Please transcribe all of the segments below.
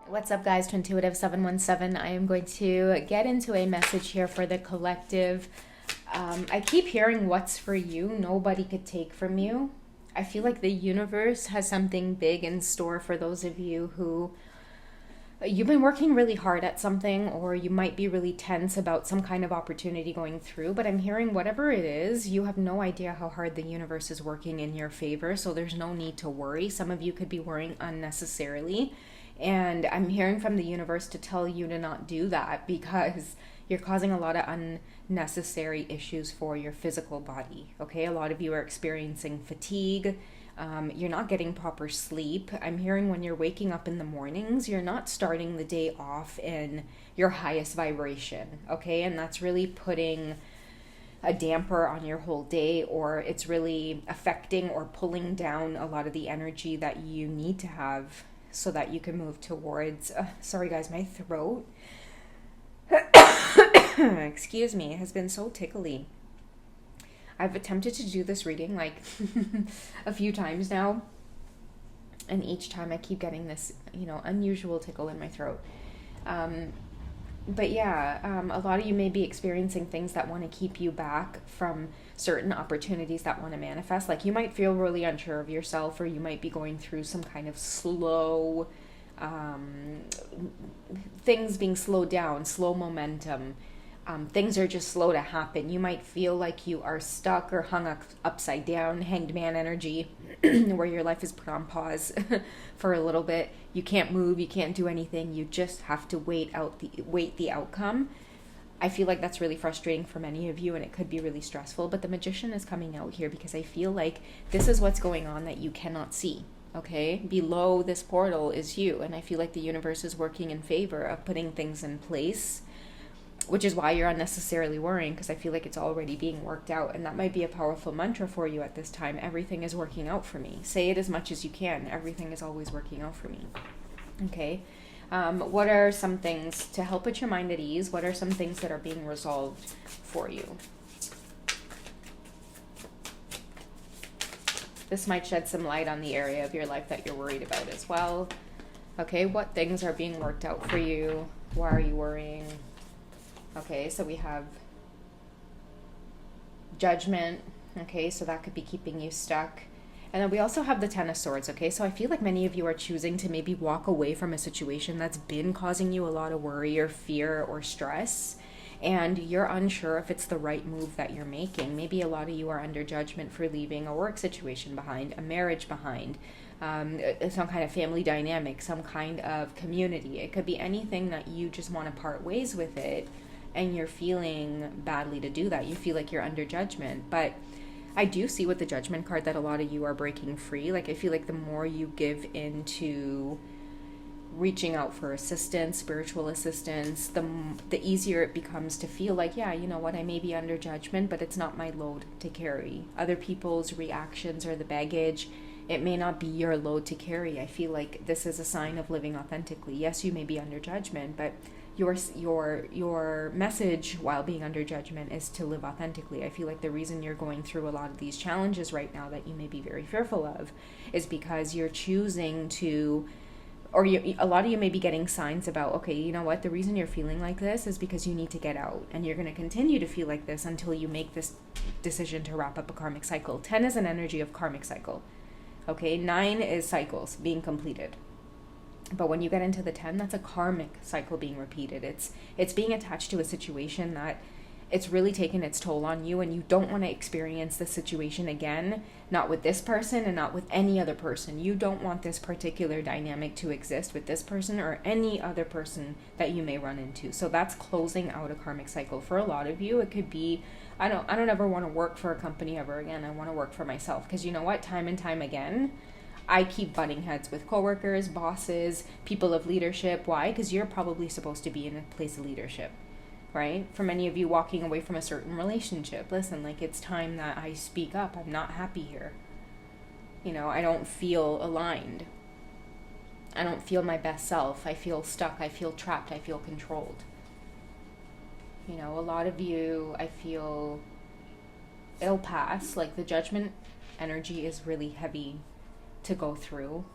What's up, guys? Twintuitive 717. I am going to get into a message here for the collective. I keep hearing what's for you, nobody could take from you. I feel like the universe has something big in store for those of you who you've been working really hard at something, or you might be really tense about some kind of opportunity going through, but I'm hearing whatever it is, you have no idea how hard the universe is working in your favor, so there's no need to worry. Some of you could be worrying unnecessarily, and I'm hearing from the universe to tell you to not do that because you're causing a lot of unnecessary issues for your physical body. Okay, a lot of you are experiencing fatigue. You're not getting proper sleep. I'm hearing when you're waking up in the mornings, you're not starting the day off in your highest vibration. Okay, and that's really putting a damper on your whole day, or it's really affecting or pulling down a lot of the energy that you need to have so that you can move towards, sorry guys, my throat, excuse me, has been so tickly. I've attempted to do this reading like a few times now, and each time I keep getting this, unusual tickle in my throat. But yeah, a lot of you may be experiencing things that want to keep you back from certain opportunities that want to manifest. Like you might feel really unsure of yourself, or you might be going through some kind of slow, things being slowed down, slow momentum. Things are just slow to happen. You might feel like you are stuck or hung upside down, hanged man energy, where your life is put on pause for a little bit. You can't move, you can't do anything. You just have to wait the outcome. I feel like that's really frustrating for many of you, and it could be really stressful. But the magician is coming out here because I feel like this is what's going on that you cannot see. Okay, below this portal is you, and I feel like the universe is working in favor of putting things in place, which is why you're unnecessarily worrying, because I feel like it's already being worked out. And that might be a powerful mantra for you at this time. Everything is working out for me. Say it as much as you can. Everything is always working out for me. Okay. What are some things to help put your mind at ease? What are some things that are being resolved for you? This might shed some light on the area of your life that you're worried about as well. Okay, what things are being worked out for you? Why are you worrying? Okay, so we have judgment. Okay, so that could be keeping you stuck. And then we also have the Ten of Swords. Okay, so I feel like many of you are choosing to maybe walk away from a situation that's been causing you a lot of worry or fear or stress, and you're unsure if it's the right move that you're making. Maybe a lot of you are under judgment for leaving a work situation behind, a marriage behind, some kind of family dynamic, some kind of community. It could be anything that you just want to part ways with it, and you're feeling badly to do that. You feel like you're under judgment. But I do see with the Judgment card that a lot of you are breaking free. Like I feel like the more you give into reaching out for assistance, spiritual assistance, the easier it becomes to feel like, yeah, you know what, I may be under judgment, but it's not my load to carry. Other people's reactions or the baggage, it may not be your load to carry. I feel like this is a sign of living authentically. Yes, you may be under judgment, but your message while being under judgment is to live authentically. I feel like the reason you're going through a lot of these challenges right now that you may be very fearful of is because you're choosing to, or a lot of you may be getting signs about, okay, you know what, the reason you're feeling like this is because you need to get out, and you're going to continue to feel like this until you make this decision to wrap up a karmic cycle. 10 is an energy of karmic cycle. Okay, 9 is cycles being completed. But when you get into the 10, that's a karmic cycle being repeated. It's being attached to a situation that it's really taken its toll on you, and you don't want to experience this situation again, not with this person and not with any other person. You don't want this particular dynamic to exist with this person or any other person that you may run into. So that's closing out a karmic cycle. For a lot of you, it could be, I don't ever want to work for a company ever again. I want to work for myself. Because you know what? Time and time again, I keep butting heads with coworkers, bosses, people of leadership. Why? Because you're probably supposed to be in a place of leadership, right? For many of you, walking away from a certain relationship. Listen, like, it's time that I speak up. I'm not happy here. I don't feel aligned. I don't feel my best self. I feel stuck. I feel trapped. I feel controlled. A lot of you, I feel, it'll pass. Like, the judgment energy is really heavy to go through.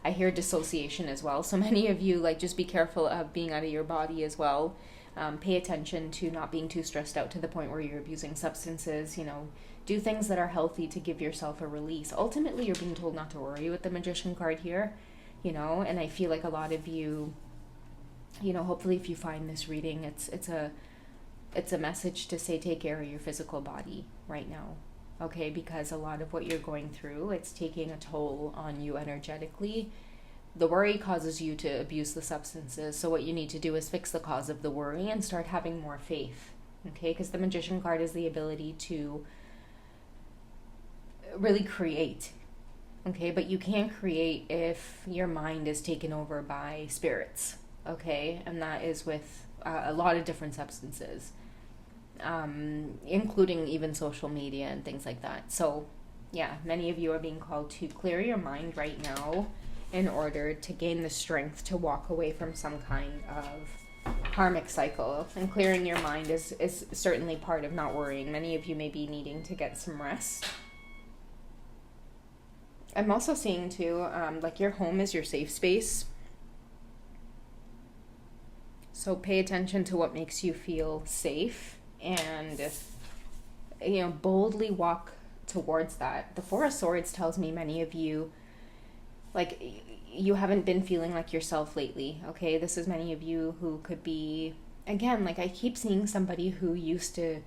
I hear dissociation as well. So many of you, like, just be careful of being out of your body as well. Pay attention to not being too stressed out to the point where you're abusing substances. Do things that are healthy to give yourself a release. Ultimately, you're being told not to worry with the Magician card here, and I feel like a lot of you, hopefully if you find this reading, it's a message to say take care of your physical body right now. Okay, because a lot of what you're going through, it's taking a toll on you energetically. The worry causes you to abuse the substances, so what you need to do is fix the cause of the worry and start having more faith. Okay, because the Magician card is the ability to really create. Okay, but you can't create if your mind is taken over by spirits. Okay, and that is with a lot of different substances. Including even social media and things like that. So yeah, many of you are being called to clear your mind right now in order to gain the strength to walk away from some kind of karmic cycle. And clearing your mind is certainly part of not worrying. Many of you may be needing to get some rest. I'm also seeing too, like your home is your safe space. So pay attention to what makes you feel safe. And boldly walk towards that. The Four of Swords tells me many of you, like, you haven't been feeling like yourself lately. Okay, this is many of you who could be, again, like, I keep seeing somebody who used to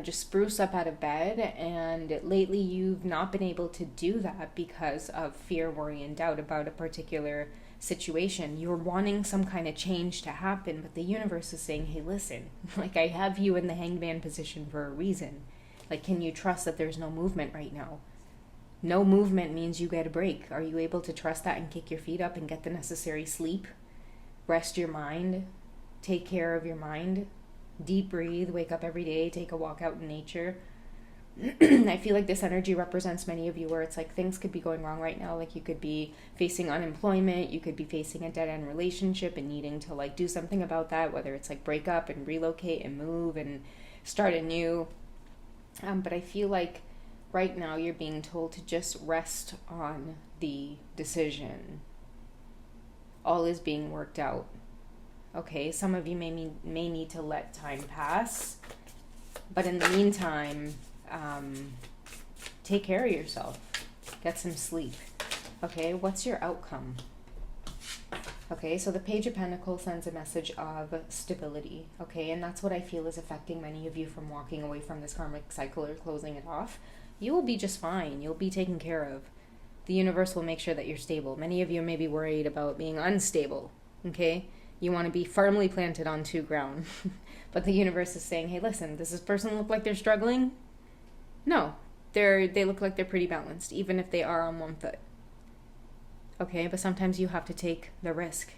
just spruce up out of bed, and lately you've not been able to do that because of fear, worry, and doubt about a particular situation. You're wanting some kind of change to happen, but the universe is saying, hey, listen, like, I have you in the hangman position for a reason. Like, can you trust that there's no movement right now? No movement means you get a break. Are you able to trust that and kick your feet up and get the necessary sleep? Rest your mind. Take care of your mind. Deep breathe. Wake up every day. Take a walk out in nature. I feel like this energy represents many of you where it's like things could be going wrong right now. Like, you could be facing unemployment, you could be facing a dead-end relationship and needing to, like, do something about that, whether it's like break up and relocate and move and start anew. But I feel like right now you're being told to just rest on the decision. All is being worked out. Okay, some of you may need to let time pass, but in the meantime, take care of yourself. Get some sleep. Okay, what's your outcome? Okay, so the Page of Pentacles sends a message of stability. Okay, and that's what I feel is affecting many of you from walking away from this karmic cycle or closing it off. You will be just fine. You'll be taken care of. The universe will make sure that you're stable. Many of you may be worried about being unstable. Okay, you want to be firmly planted onto ground. But the universe is saying, hey, listen, does this person look like they're struggling? No, they look like they're pretty balanced, even if they are on one foot. Okay, but sometimes you have to take the risk.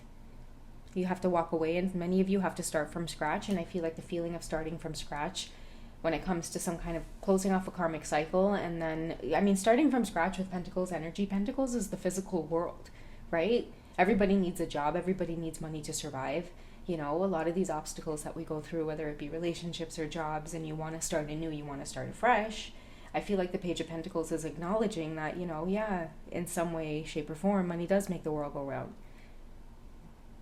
You have to walk away, and many of you have to start from scratch, and I feel like the feeling of starting from scratch when it comes to some kind of closing off a karmic cycle, and then, I mean, starting from scratch with Pentacles energy. Pentacles is the physical world, right? Everybody needs a job. Everybody needs money to survive. A lot of these obstacles that we go through, whether it be relationships or jobs, and you want to start anew, you want to start afresh. I feel like the Page of Pentacles is acknowledging that, in some way, shape, or form, money does make the world go round.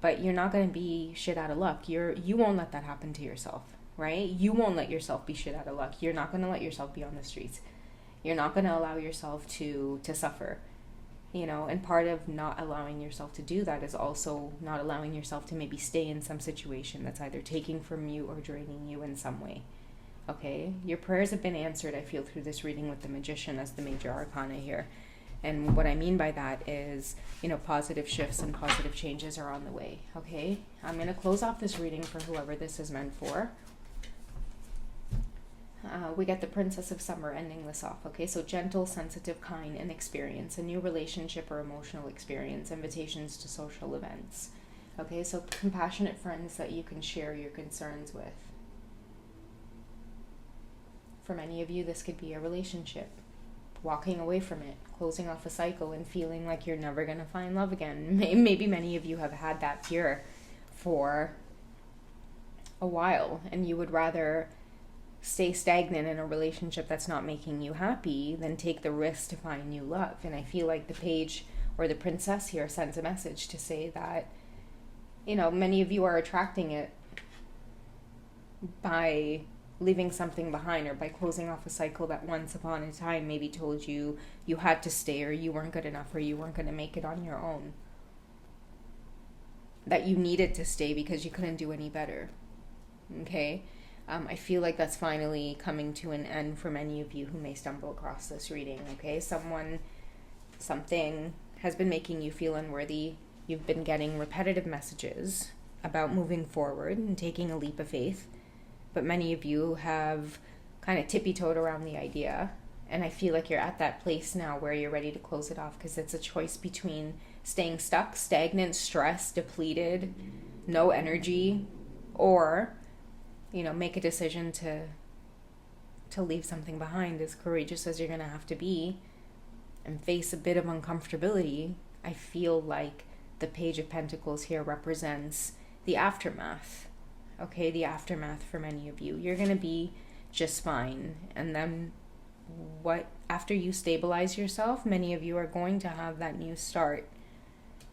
But you're not going to be shit out of luck. You won't let that happen to yourself, right? You won't let yourself be shit out of luck. You're not going to let yourself be on the streets. You're not going to allow yourself to suffer. And part of not allowing yourself to do that is also not allowing yourself to maybe stay in some situation that's either taking from you or draining you in some way. Okay, your prayers have been answered, I feel, through this reading with the Magician as the major arcana here. And what I mean by that is, positive shifts and positive changes are on the way. Okay, I'm going to close off this reading for whoever this is meant for. We get the Princess of Summer ending this off. Okay, so gentle, sensitive, kind, and experience. A new relationship or emotional experience. Invitations to social events. Okay, so compassionate friends that you can share your concerns with. For many of you, this could be a relationship. Walking away from it. Closing off a cycle and feeling like you're never going to find love again. Maybe many of you have had that fear for a while, and you would rather stay stagnant in a relationship that's not making you happy than take the risk to find new love. And I feel like the page or the princess here sends a message to say that, many of you are attracting it by leaving something behind, or by closing off a cycle that once upon a time maybe told you you had to stay, or you weren't good enough, or you weren't going to make it on your own. That you needed to stay because you couldn't do any better. Okay? I feel like that's finally coming to an end for many of you who may stumble across this reading. Okay? Something has been making you feel unworthy. You've been getting repetitive messages about moving forward and taking a leap of faith. But many of you have kind of tippy-toed around the idea. And I feel like you're at that place now where you're ready to close it off, because it's a choice between staying stuck, stagnant, stressed, depleted, no energy, or, make a decision to leave something behind, as courageous as you're going to have to be, and face a bit of uncomfortability. I feel like the Page of Pentacles here represents the aftermath. Okay, the aftermath for many of you. You're going to be just fine. And then after you stabilize yourself, many of you are going to have that new start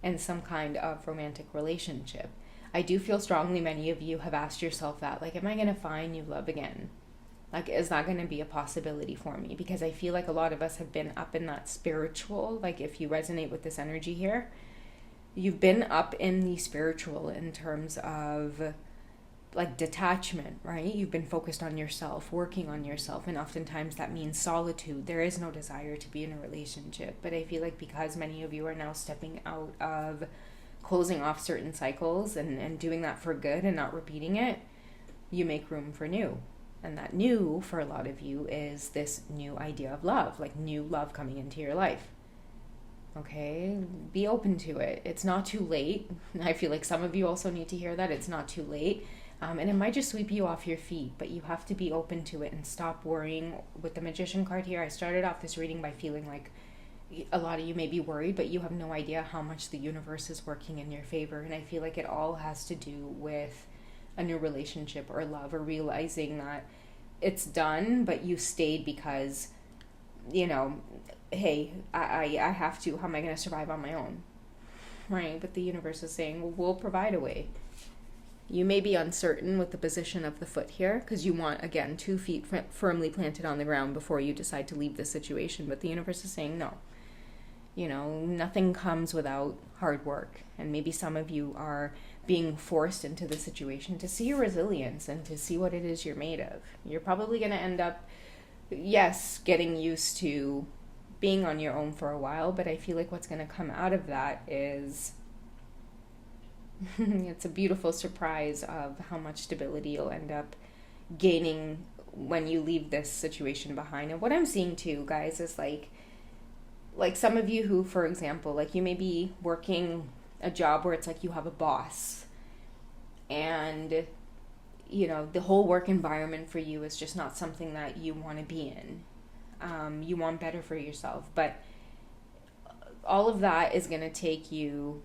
in some kind of romantic relationship. I do feel strongly many of you have asked yourself that, like, am I going to find new love again? Like, is that going to be a possibility for me? Because I feel like a lot of us have been up in that spiritual, like, if you resonate with this energy here, you've been up in the spiritual in terms of, like, detachment, right? You've been focused on yourself, working on yourself, and oftentimes that means solitude. There is no desire to be in a relationship. But I feel like because many of you are now stepping out of closing off certain cycles and doing that for good and not repeating it, you make room for new. And that new, for a lot of you, is this new idea of love, like new love coming into your life. Okay, be open to it. It's not too late. I feel like some of you also need to hear that. It's not too late. And it might just sweep you off your feet, but you have to be open to it and stop worrying. With the Magician card here, I started off this reading by feeling like a lot of you may be worried, but you have no idea how much the universe is working in your favor. And I feel like it all has to do with a new relationship or love, or realizing that it's done, but you stayed because, hey, I have to. How am I going to survive on my own? Right? But the universe is saying, well, we'll provide a way. You may be uncertain with the position of the foot here, because you want, again, 2 feet firmly planted on the ground before you decide to leave the situation. But the universe is saying no. Nothing comes without hard work. And maybe some of you are being forced into the situation to see your resilience and to see what it is you're made of. You're probably going to end up, yes, getting used to being on your own for a while, but I feel like what's going to come out of that is it's a beautiful surprise of how much stability you'll end up gaining when you leave this situation behind. And what I'm seeing too, guys, is like some of you who, for example, like you may be working a job where it's like you have a boss, and the whole work environment for you is just not something that you want to be in. You want better for yourself, but all of that is going to take you,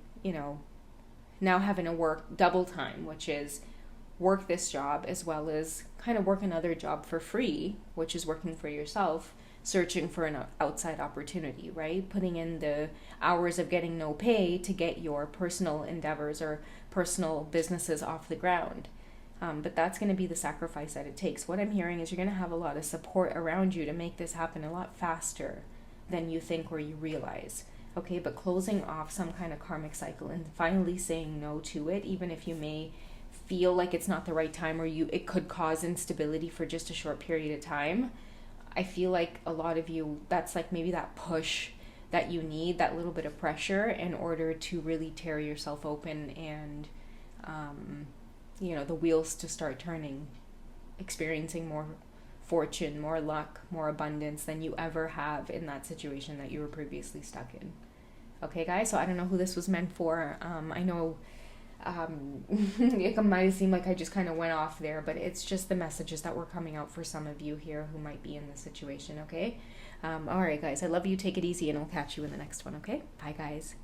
now having to work double time, which is work this job as well as kind of work another job for free, which is working for yourself, searching for an outside opportunity, right? Putting in the hours of getting no pay to get your personal endeavors or personal businesses off the ground. But that's going to be the sacrifice that it takes. What I'm hearing is you're going to have a lot of support around you to make this happen a lot faster than you think or you realize. Okay, but closing off some kind of karmic cycle and finally saying no to it, even if you may feel like it's not the right time, or it could cause instability for just a short period of time. I feel like a lot of you, that's like maybe that push that you need, that little bit of pressure in order to really tear yourself open and, the wheels to start turning, experiencing more fortune, more luck, more abundance than you ever have in that situation that you were previously stuck in. Okay, guys, so I don't know who this was meant for. I know it might seem like I just kind of went off there, but it's just the messages that were coming out for some of you here who might be in this situation, okay? All right, guys, I love you. Take it easy, and I'll catch you in the next one, okay? Bye, guys.